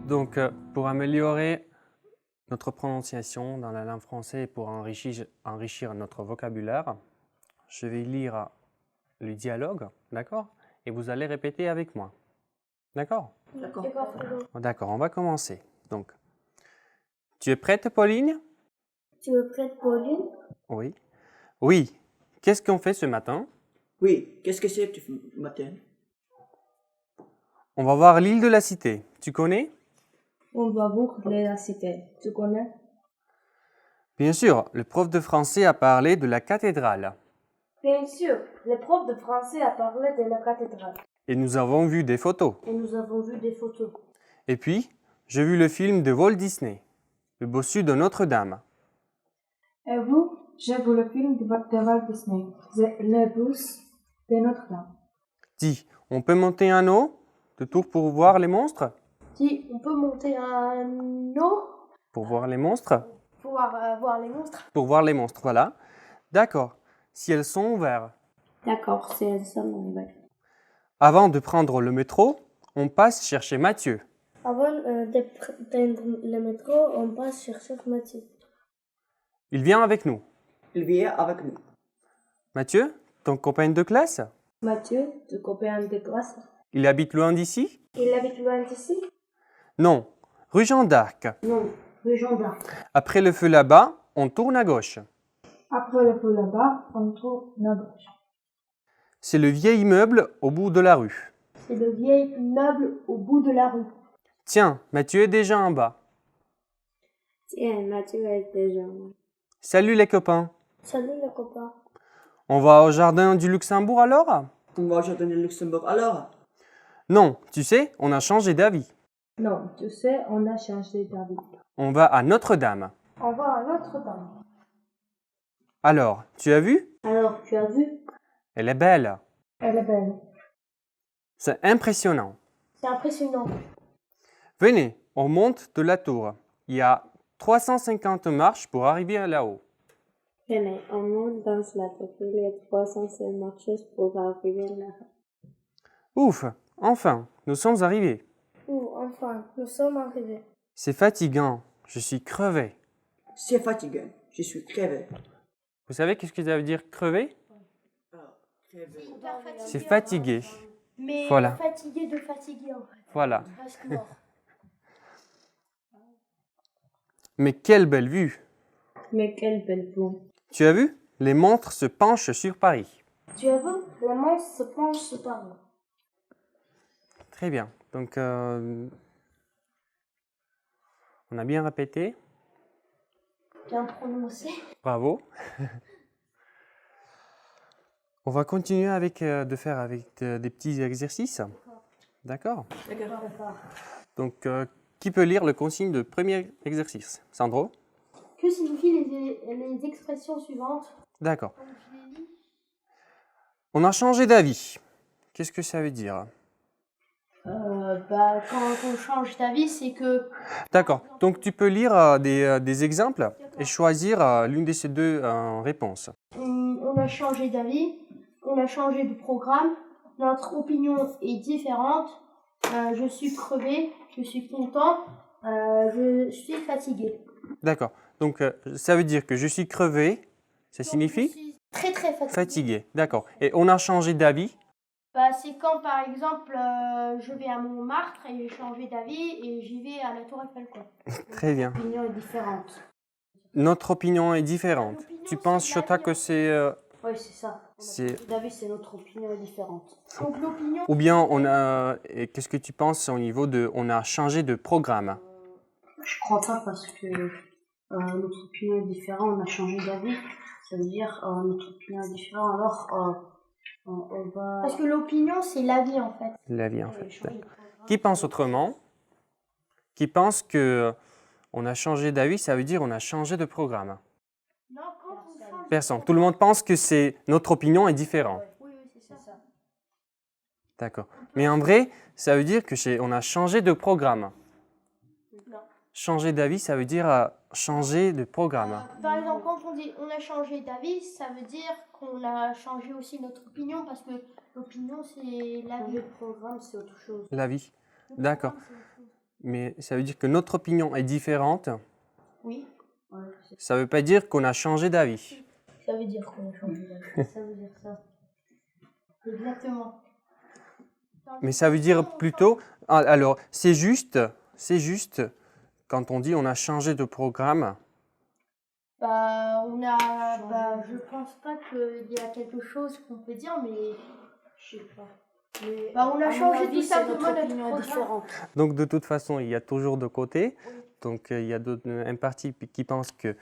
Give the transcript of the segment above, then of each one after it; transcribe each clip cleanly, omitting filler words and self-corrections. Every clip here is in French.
Donc, pour améliorer notre prononciation dans la langue française et pour enrichir notre vocabulaire, je vais lire le dialogue, d'accord? Et vous allez répéter avec moi. D'accord? D'accord. D'accord, on va commencer. Donc, tu es prête, Pauline? Tu es prête, Pauline? Oui. Oui. Qu'est-ce qu'on fait ce matin? Oui, qu'est-ce que c'est ce matin? On va voir l'île de la Cité. Tu connais? On va voir la cité. Tu connais? Bien sûr, le prof de français a parlé de la cathédrale. Bien sûr, le prof de français a parlé de la cathédrale. Et nous avons vu des photos. Et nous avons vu des photos. Et puis, j'ai vu le film de Walt Disney, Le bossu de Notre-Dame. Et vous, j'ai vu le film de Walt Disney, Le bus de Notre-Dame. Dis, on peut monter un eau de tour pour voir les monstres? Si on peut monter un eau Pour voir les monstres? pour voir les monstres. Pour voir les monstres, voilà. D'accord. Si elles sont ouvertes. D'accord, c'est ça mon bac. Avant de prendre le métro, on passe chercher Mathieu. Avant de prendre le métro, on passe chercher Mathieu. Il vient avec nous. Il vient avec nous. Mathieu, ton copain de classe? Mathieu, ton copain de classe. Il habite loin d'ici? Il habite loin d'ici? Non, rue Jeanne d'Arc. Non, rue Jean d'Arc. Après le feu là-bas, on tourne à gauche. Après le feu là-bas, on trouve la gauche. C'est le vieil immeuble au bout de la rue. C'est le vieil immeuble au bout de la rue. Tiens, Mathieu est déjà en bas. Tiens, Mathieu est déjà là. Salut les copains. Salut le copain. On va au jardin du Luxembourg alors? On va au jardin de Luxembourg alors? Non, tu sais, on a changé d'avis. Non, tu sais, on a changé d'avis. On va à Notre-Dame. On va à Notre-Dame. Alors, tu as vu? Alors, tu as vu? Elle est belle. Elle est belle. C'est impressionnant. C'est impressionnant. Venez, on monte de la tour. Il y a 350 marches pour arriver là-haut. Venez, on monte dans la tour. Il y a 305 marches pour arriver là. Ouf, enfin, nous sommes arrivés. Enfin, nous sommes arrivés. C'est fatigant, je suis crevé. C'est fatigant. Je suis crevé. Vous savez qu'est-ce que ça veut dire crevé? Crevé. C'est fatigué. Mais Voilà. fatigué de fatiguer en fait. Voilà. Presque mort. Mais quelle belle vue! Mais quelle belle plombe. Tu as vu? Les montres se penchent sur Paris. Tu as vu? La main se penche sur Paris. Très bien. Donc, on a bien répété. Bien prononcé. Bravo. On va continuer de faire avec des petits exercices. D'accord? Donc, qui peut lire le consigne de premier exercice? Sandro? Que signifient les expressions suivantes? D'accord. On a changé d'avis. Qu'est-ce que ça veut dire? Quand on change d'avis, c'est que D'accord. Donc, tu peux lire des exemples et choisir l'une de ces deux réponses. on a changé d'avis, on a changé de programme, notre opinion est différente, je suis crevé, je suis content, je suis fatigué. D'accord. Donc, ça veut dire que je suis crevé. Ça Donc, signifie je suis très très fatigué. fatigué. D'accord. Et on a changé d'avis. C'est quand par exemple je vais à Montmartre et j'ai changé d'avis et j'y vais à la Tour Eiffel quoi. Très bien. L'opinion est différente. Notre opinion est différente. L'opinion, Tu c'est penses, la Shota, vie, que en c'est... Oui, c'est ça. C'est- D'avis, c'est notre opinion est différente. Donc l'opinion. Ou bien, et qu'est-ce que tu penses au niveau de... On a changé de programme. Je crois pas parce que notre opinion est différente, on a changé d'avis. Ça veut dire notre opinion est différente, alors on va. Parce que l'opinion, c'est l'avis en fait. L'avis, en fait. Changer de D'accord. programme. Qui pense autrement? Qui pense que on a changé d'avis, ça veut dire on a changé de programme. Non, quand on change. Personne. Tout le monde pense que c'est notre opinion est différente. Oui, c'est ça. D'accord. Mais en vrai, ça veut dire que on a changé de programme. Non. Changer d'avis, ça veut dire changer de programme. Par exemple, quand on dit on a changé d'avis, ça veut dire qu'on a changé aussi notre opinion parce que l'opinion c'est l'avis. Le programme c'est autre chose. L'avis. D'accord. Mais ça veut dire que notre opinion est différente. Oui. Ouais, Ça ne veut pas dire qu'on a changé d'avis. ça veut dire qu'on a changé d'avis. Ça veut dire ça. Exactement. Mais ça veut dire plutôt... Alors, c'est juste quand on dit on a changé de programme. Je pense pas qu'il y a quelque chose qu'on peut dire, mais je sais pas. On a changé tout simplement notre programme. Donc, de toute façon, il y a toujours deux côtés. Donc, il y a un parti qui pense que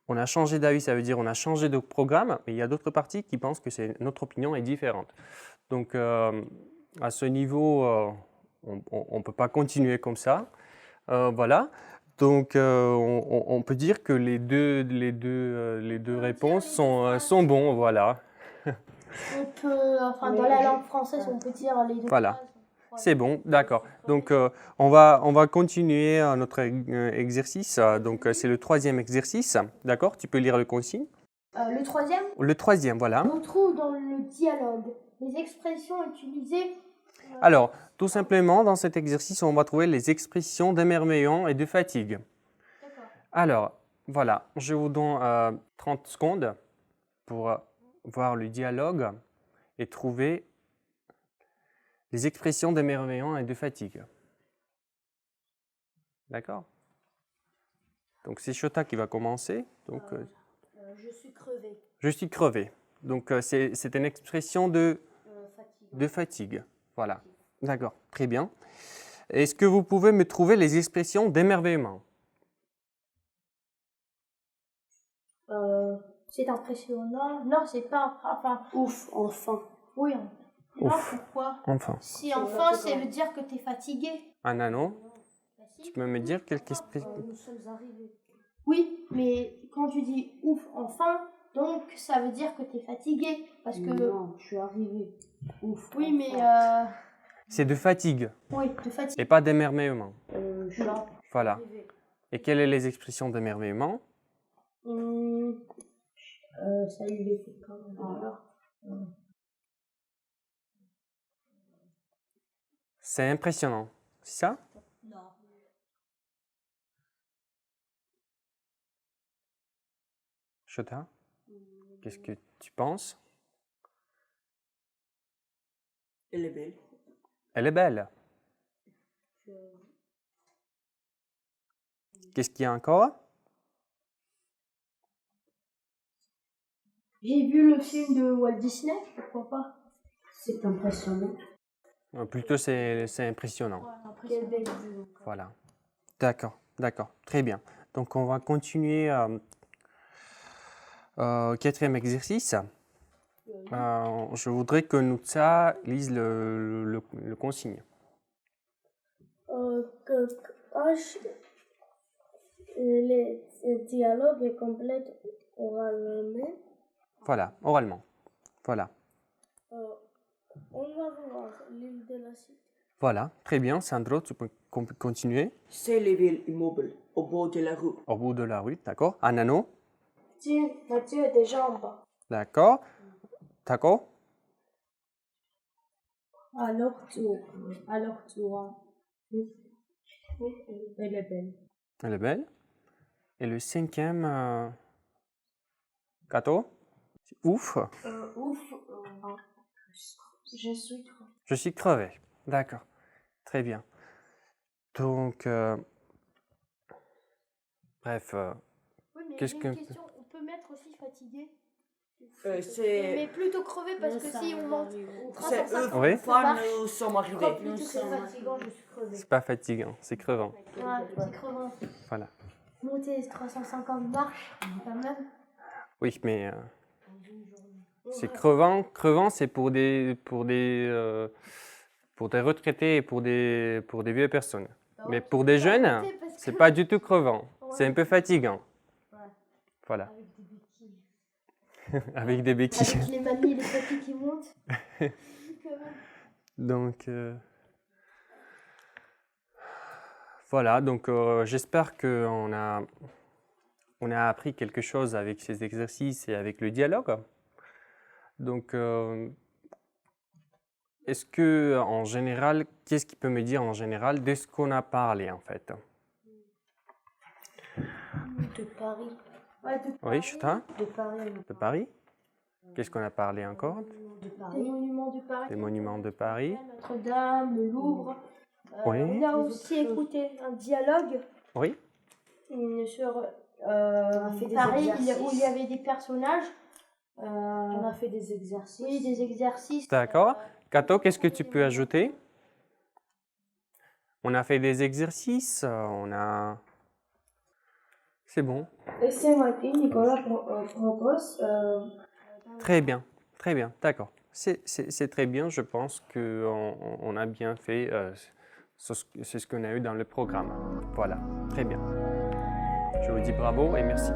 on a changé d'avis, ça veut dire on a changé de programme, mais il y a d'autres partis qui pensent que notre opinion est différente. Donc, à ce niveau, on ne peut pas continuer comme ça. Voilà. Donc, on peut dire que les deux réponses sont bons. Voilà. On peut, dans la langue française, on peut dire les deux. Voilà. phrases. C'est bon, d'accord. Donc, on va continuer notre exercice. Donc, c'est le troisième exercice. D'accord? Tu peux lire le consigne. Le troisième, Le troisième, voilà. on trouve dans le dialogue les expressions utilisées. Alors, tout simplement, dans cet exercice, on va trouver les expressions d'émerveillement et de fatigue. D'accord. Alors, voilà, je vous donne 30 secondes pour voir le dialogue et trouver les expressions d'émerveillement et de fatigue. D'accord? Donc, c'est Shota qui va commencer. Donc, Je suis crevé. je suis crevé. Donc, c'est une expression de Fatigué. fatigue. Voilà. D'accord, très bien. Est-ce que vous pouvez me trouver les expressions d'émerveillement? C'est impressionnant. Non, c'est pas. Enfin. Ouf, enfin. Oui. Non, Ouf. pourquoi? Enfin. Si enfin, c'est le dire que tu es fatigué. Un anneau, Bah, si. tu peux me dire quelques expressions? Nous sommes arrivés. Oui, mais quand tu dis ouf, enfin, donc ça veut dire que tu es fatigué. Parce que. Non, je suis arrivé. Ouf. Oui, mais. C'est de fatigue Oui, de fatigue. et pas d'émerveillement. Non. Voilà. Et quelles sont les expressions d'émerveillement? Ça lui les fait quand même. Alors. C'est impressionnant, c'est ça? Non. Shota, qu'est-ce que tu penses? Elle est belle. Elle est belle. Qu'est-ce qu'il y a encore? J'ai vu le film de Walt Disney, pourquoi pas? C'est impressionnant. Plutôt, c'est impressionnant. Quelle belle vue. Voilà. D'accord, d'accord. Très bien. Donc, on va continuer quatrième exercice. Je voudrais que Nutsa lise le consigne. Le dialogue est complet oralement. Voilà, oralement. Voilà. On va voir l'île de la cité. Voilà, très bien. Sandro, tu peux continuer. C'est les villes immobiles au bord de la rue. Au bout de la rue, d'accord. Anano, Tiens, Mathieu a des jambes. d'accord. Taco, Alors tu vois. Elle est belle. elle est belle. Et le cinquième, Kato, c'est ouf. Ouf. Je suis trop. Je suis crevé. D'accord, très bien. Donc, bref, Oui, mais qu'est-ce j'ai que... une question. On peut mettre aussi fatigué? Mais C'est plutôt crevé parce que si on monte au train c'est 150, eux, Oui. enfin, nous sommes arrivés. plutôt que c'est fatigant, je suis crevé. C'est pas fatigant, c'est crevant. Ouais, c'est crevant. Voilà. Monter 350 marches, quand même. Oui, mais c'est crevant. Crevant, c'est pour des retraités et pour des vieilles personnes. Mais pour des jeunes, c'est pas du tout crevant. C'est un peu fatigant. Ouais. Voilà, Avec des béquilles. avec des béquilles. Avec les mamies et les papis qui montent. Quand même. Donc, voilà, donc j'espère qu'on on a appris quelque chose avec ces exercices et avec le dialogue. Donc, est-ce que, en général, qu'est-ce qu'il peut me dire en général de ce qu'on a parlé, en fait? De Paris. Oui, Chuta, De Paris. de Paris. Qu'est-ce qu'on a parlé encore? De Des Paris. monuments de Paris. Des monuments de Paris. Notre-Dame, le Louvre. Oui. On a aussi écouté un dialogue Oui, sur On a fait des Paris exercices. où il y avait des personnages. On a fait des exercices. Oui, des exercices. d'accord. Kato, qu'est-ce que tu peux ajouter? On a fait des exercices, on a... C'est bon. Et ce matin, Nicolas propose Très bien, d'accord. C'est très bien, je pense qu'on a bien fait, c'est ce qu'on a eu dans le programme. Voilà, très bien. Je vous dis bravo et merci.